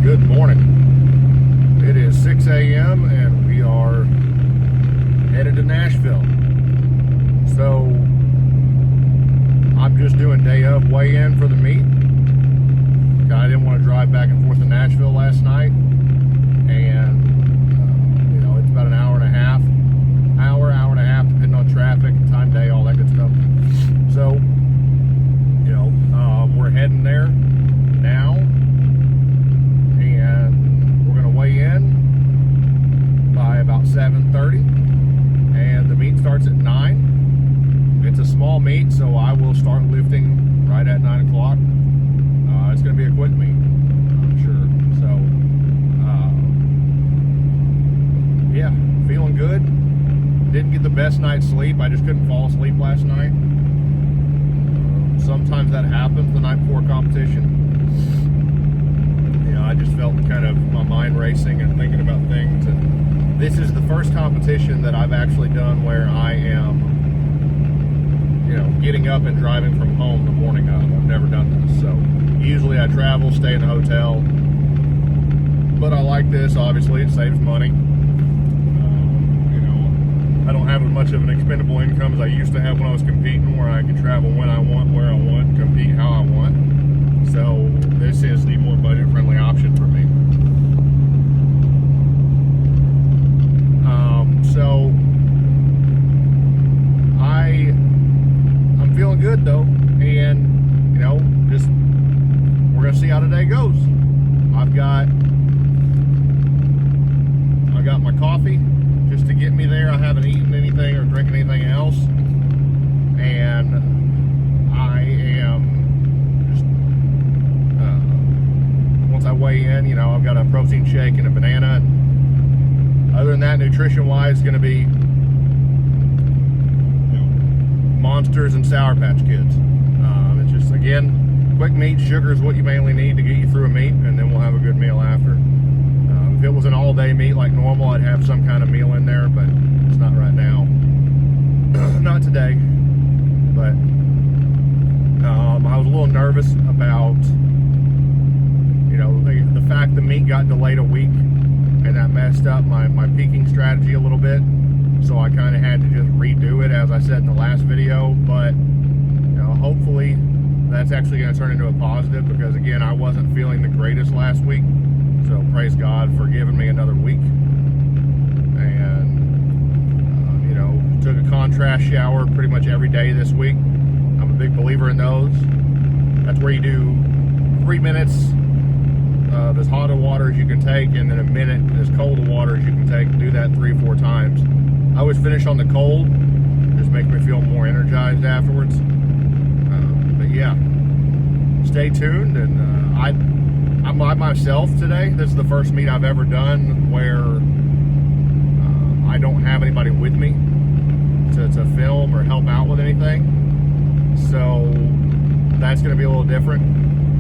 Good morning. It is 6 a.m. and we are headed to Nashville. So I'm just doing day of weigh-in for the meet. I didn't want to drive back and forth to Nashville last night, and it's about an hour and a half depending on traffic, time of day, all that good stuff. So we're heading there now, and we're going to weigh in by about 7:30, and the meet starts at 9. It's a small meet, so I will start lifting right at 9 o'clock. It's going to be a quick meet, I'm sure. So, yeah, feeling good. Didn't get the best night's sleep. I just couldn't fall asleep last night. Sometimes that happens the night before competition. I just felt kind of my mind racing and thinking about things. And this is the first competition that I've actually done where I am, getting up and driving from home the morning of. I've never done this. So usually I travel, stay in a hotel. But I like this, obviously. It saves money. I don't have as much of an expendable income as I used to have when I was competing, where I could travel when I want, where I want, compete how I want. So this is the more budget-friendly option for me. So I'm feeling good though, and just we're gonna see how today goes. I've got my coffee just to get me there. I haven't eaten anything or drinking anything else, and I am just once I weigh in, I've got a protein shake and a banana. And other than that, nutrition-wise, it's going to be Monsters and Sour Patch Kids. It's just, again, quick meat. Sugar is what you mainly need to get you through a meet, and then we'll have a good meal after. If it was an all-day meet like normal, I'd have some kind of meal in there, but it's not right now. Not today. But I was a little nervous about, the fact the meet got delayed a week, and that messed up my peaking strategy a little bit. So I kind of had to just redo it, as I said in the last video. But hopefully that's actually going to turn into a positive, because again, I wasn't feeling the greatest last week. So praise God for giving me another week. And took a contrast shower pretty much every day this week. I'm a big believer in those. That's where you do 3 minutes of as hot of water as you can take, and then a minute as cold of water as you can take. Do that 3 or 4 times. I always finish on the cold. Just makes me feel more energized afterwards. But yeah, stay tuned. And I'm by myself today. This is the first meet I've ever done where I don't have anybody with me to film or help out with anything. So that's going to be a little different.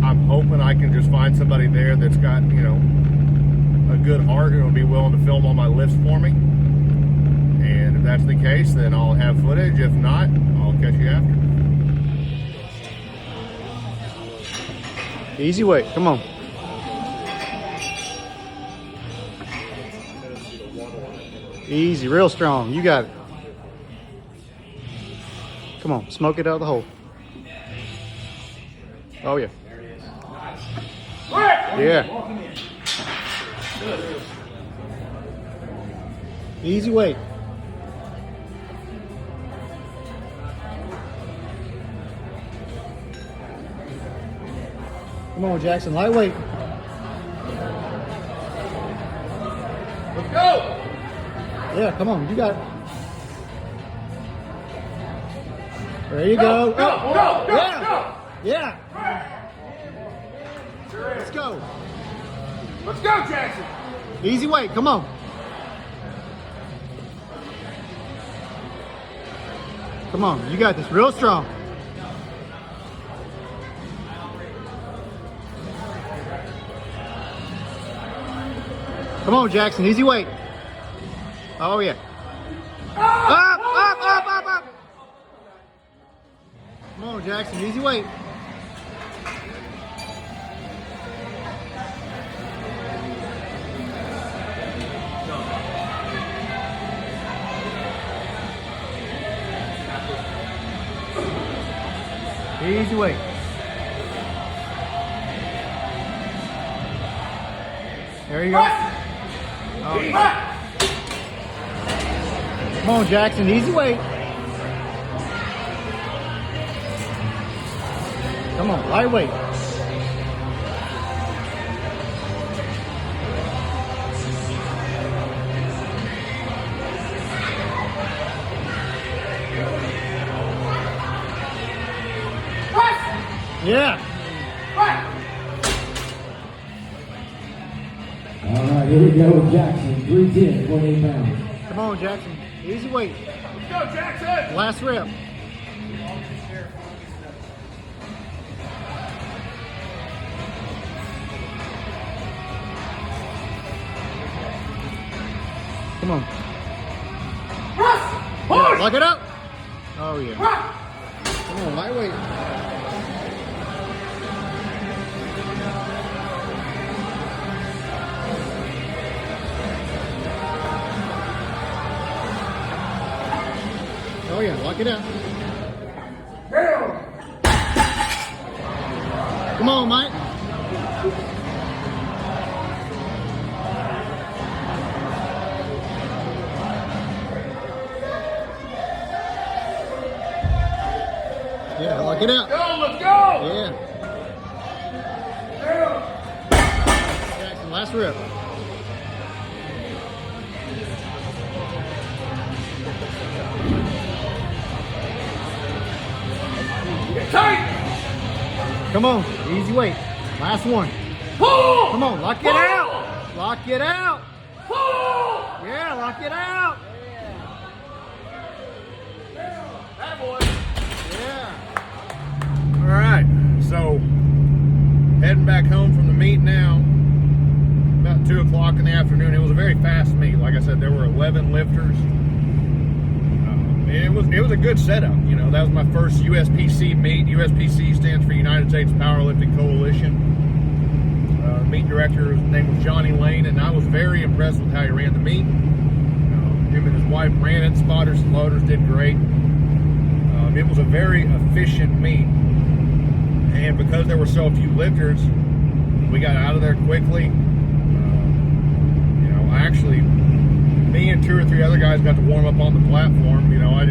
I'm hoping I can just find somebody there that's got, a good heart and will be willing to film all my lifts for me. And if that's the case, then I'll have footage. If not, I'll catch you after. Easy weight, come on. Easy, real strong. You got it. Come on, smoke it out of the hole. Oh, yeah. Yeah. Easy weight. Come on, Jackson, lightweight. Let's go. Yeah, come on, you got it. There you go. Go. Yeah. Let's go. Let's go, Jackson. Easy weight, come on. Come on, you got this, real strong. Come on, Jackson, easy weight. Oh, yeah. Up. Come on, Jackson, easy weight. Easy weight. There you go. Oh. Come on, Jackson. Easy weight. Come on, lightweight. Yeah. All right, here we go with Jackson, 310, 28 pounds. Come on, Jackson. Easy weight. Let's go, Jackson. Last rep. Come on. Yeah, lock it up. Oh, yeah. Come on, lightweight. Oh, yeah, lock it up. Come on, Mike. Yeah, lock it out. Go, let's go. Yeah. Jackson, last rep. Get tight. Come on, easy weight. Last one. Pull. Come on, lock it out. Lock it out. Pull. Yeah, lock it out. That boy. Yeah. All right, so heading back home from the meet now. About 2 o'clock in the afternoon. It was a very fast meet. Like I said, there were 11 lifters. It was a good setup. You know, that was my first USPC meet. USPC stands for United States Powerlifting Coalition. Meet director, his name was Johnny Lane, and I was very impressed with how he ran the meet. Him and his wife ran it. Spotters and loaders did great. It was a very efficient meet, and because there were so few lifters, we got out of there quickly. Me and 2 or 3 other guys got to warm up on the platform. You know, I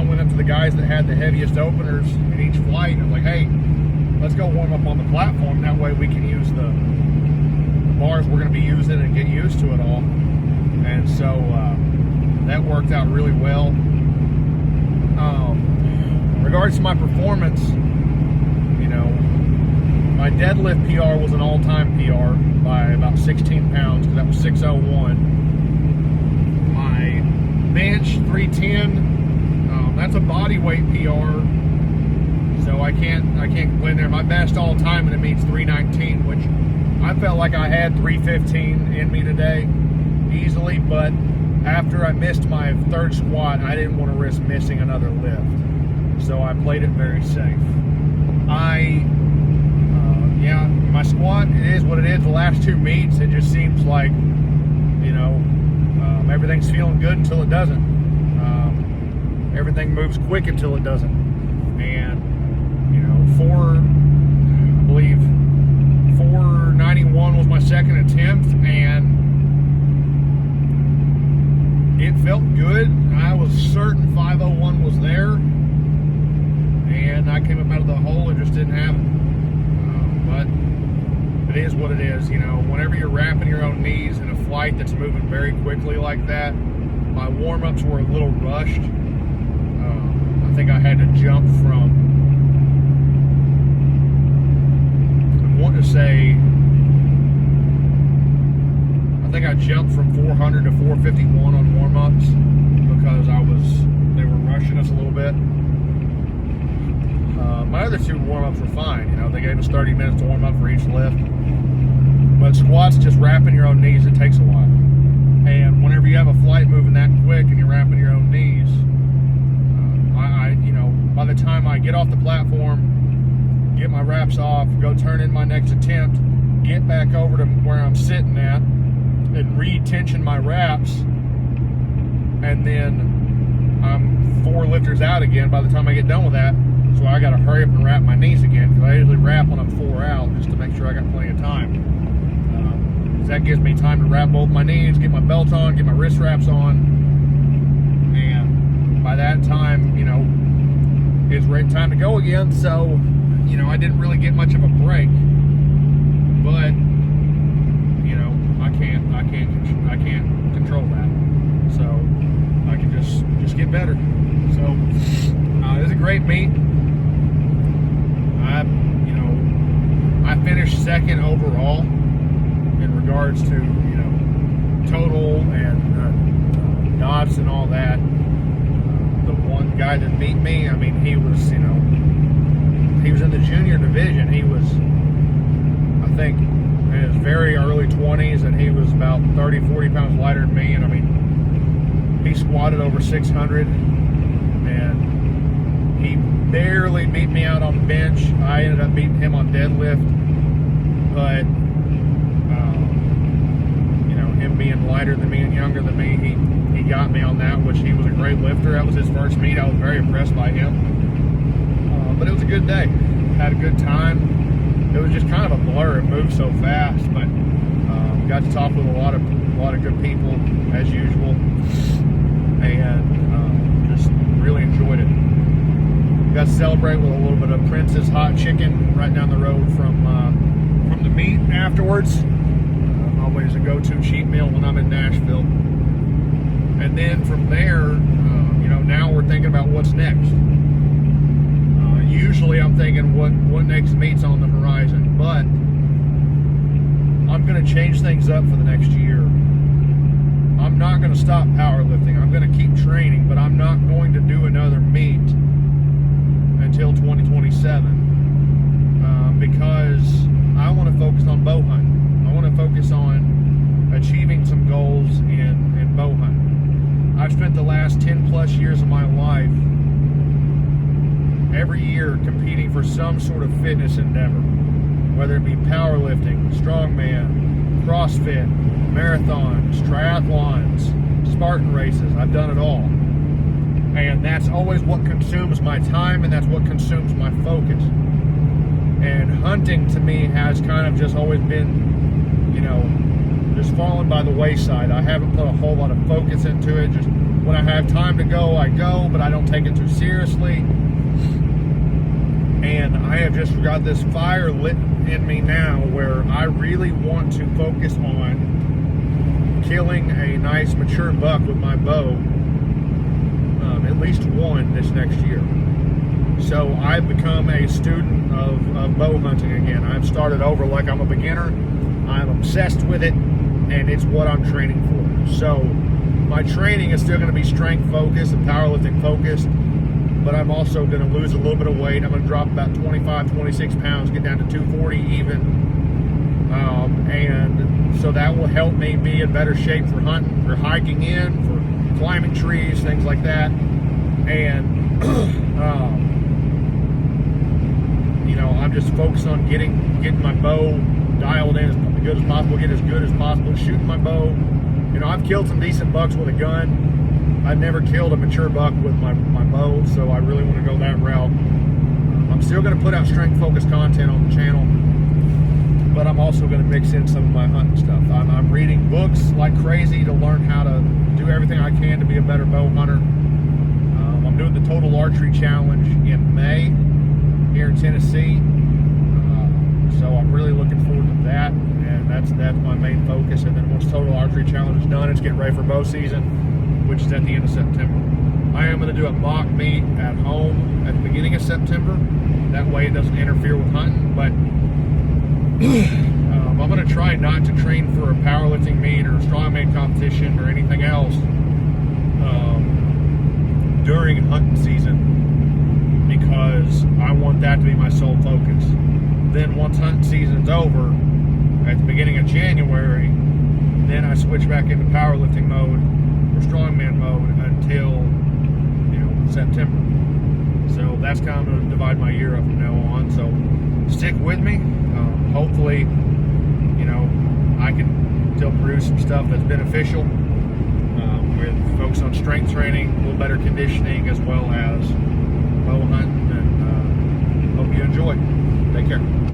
went up to the guys that had the heaviest openers in each flight. I was like, hey, let's go warm up on the platform. That way we can use the bars we're going to be using and get used to it all. And so that worked out really well. In regards to my performance, you know, my deadlift PR was an all-time PR by about 16 pounds, because that was 601. My bench 310, that's a body weight PR, so I can't complain there. My best all-time in the meet's 319, which I felt like I had 315 in me today easily, but after I missed my third squat, I didn't want to risk missing another lift, so I played it very safe. Yeah, my squat, it is what it is. The last 2 meets, it just seems like, you know, everything's feeling good until it doesn't. Everything moves quick until it doesn't. And, you know, 491 was my second attempt, and it felt good. I was certain 501 was there, and I came up out of the hole and just didn't have it. But it is what it is. You know, whenever you're wrapping your own knees in a flight that's moving very quickly like that, my warm-ups were a little rushed. I think I had to jump from, I want to say, I think I jumped from 400 to 451 on warm-ups because they were rushing us a little bit. My other 2 warm-ups were fine. You know, they gave us 30 minutes to warm up for each lift. But squats, just wrapping your own knees, it takes a while. And whenever you have a flight moving that quick and you're wrapping your own knees, you know, by the time I get off the platform, get my wraps off, go turn in my next attempt, get back over to where I'm sitting at, and re-tension my wraps, and then I'm 4 lifters out again by the time I get done with that. So I got to hurry up and wrap my knees again, because I usually wrap when I'm 4 out, just to make sure I got plenty of time. That gives me time to wrap both my knees, get my belt on, get my wrist wraps on, and by that time, you know, it's time to go again. So, you know, I didn't really get much of a break, but you know, I can't control that. So I can just get better. So it was a great meet. I finished second overall in regards to, you know, total and knots and all that. The one guy that beat me, I mean, he was, you know, he was in the junior division. He was, I think, in his very early 20s, and he was about 30, 40 pounds lighter than me. And I mean, he squatted over 600, and he barely beat me out on the bench. I ended up beating him on deadlift, but you know, him being lighter than me and younger than me, he got me on that, which he was a great lifter. That was his first meet. I was very impressed by him. But it was a good day. Had a good time. It was just kind of a blur. It moved so fast, but got to talk with a lot of good people as usual, and just really enjoyed it. Got to celebrate with a little bit of Prince's hot chicken right down the road from the meet afterwards. Always a go-to cheat meal when I'm in Nashville. And then from there, you know, now we're thinking about what's next. Usually I'm thinking what next meet's on the horizon, but I'm going to change things up for the next year. I'm not going to stop powerlifting. I'm going to keep training, but I'm not going to do another meet until 2027 because I want to focus on bow hunting. I want to focus on achieving some goals in bow hunting. I've spent the last 10 plus years of my life every year competing for some sort of fitness endeavor, whether it be powerlifting, strongman, CrossFit, marathons, triathlons, Spartan races. I've done it all. And that's always what consumes my time, and that's what consumes my focus. And hunting to me has kind of just always been, you know, just fallen by the wayside. I haven't put a whole lot of focus into it. Just when I have time to go, I go, but I don't take it too seriously. And I have just got this fire lit in me now where I really want to focus on killing a nice mature buck with my bow, at least one this next year. So I've become a student of bow hunting again. I've started over like I'm a beginner. I'm obsessed with it, and it's what I'm training for. So my training is still going to be strength focused and powerlifting focused, but I'm also going to lose a little bit of weight. I'm going to drop about 25, 26 pounds, get down to 240 even. And so that will help me be in better shape for hunting, for hiking in, for climbing trees, things like that. And, you know, I'm just focused on getting my bow dialed in as good as possible, get as good as possible, shooting my bow. You know, I've killed some decent bucks with a gun. I've never killed a mature buck with my bow, so I really want to go that route. I'm still going to put out strength-focused content on the channel, but I'm also going to mix in some of my hunting stuff. I'm reading books like crazy to learn how to do everything I can to be a better bow hunter. I'm doing the Total Archery Challenge in May here in Tennessee, so I'm really looking forward to that, and that's my main focus. And then once Total Archery Challenge is done, it's getting ready for bow season, which is at the end of September. I am going to do a mock meet at home at the beginning of September. That way it doesn't interfere with hunting, but I'm going to try not to train for a powerlifting meet or a strongman competition or anything else during hunting season, because I want that to be my sole focus. Then once hunting season's over at the beginning of January, then I switch back into powerlifting mode or strongman mode until, you know, September. So that's kind of going to divide my year up from now on. So stick with me. Hopefully, you know, I can still produce some stuff that's beneficial with focus on strength training, a little better conditioning, as well as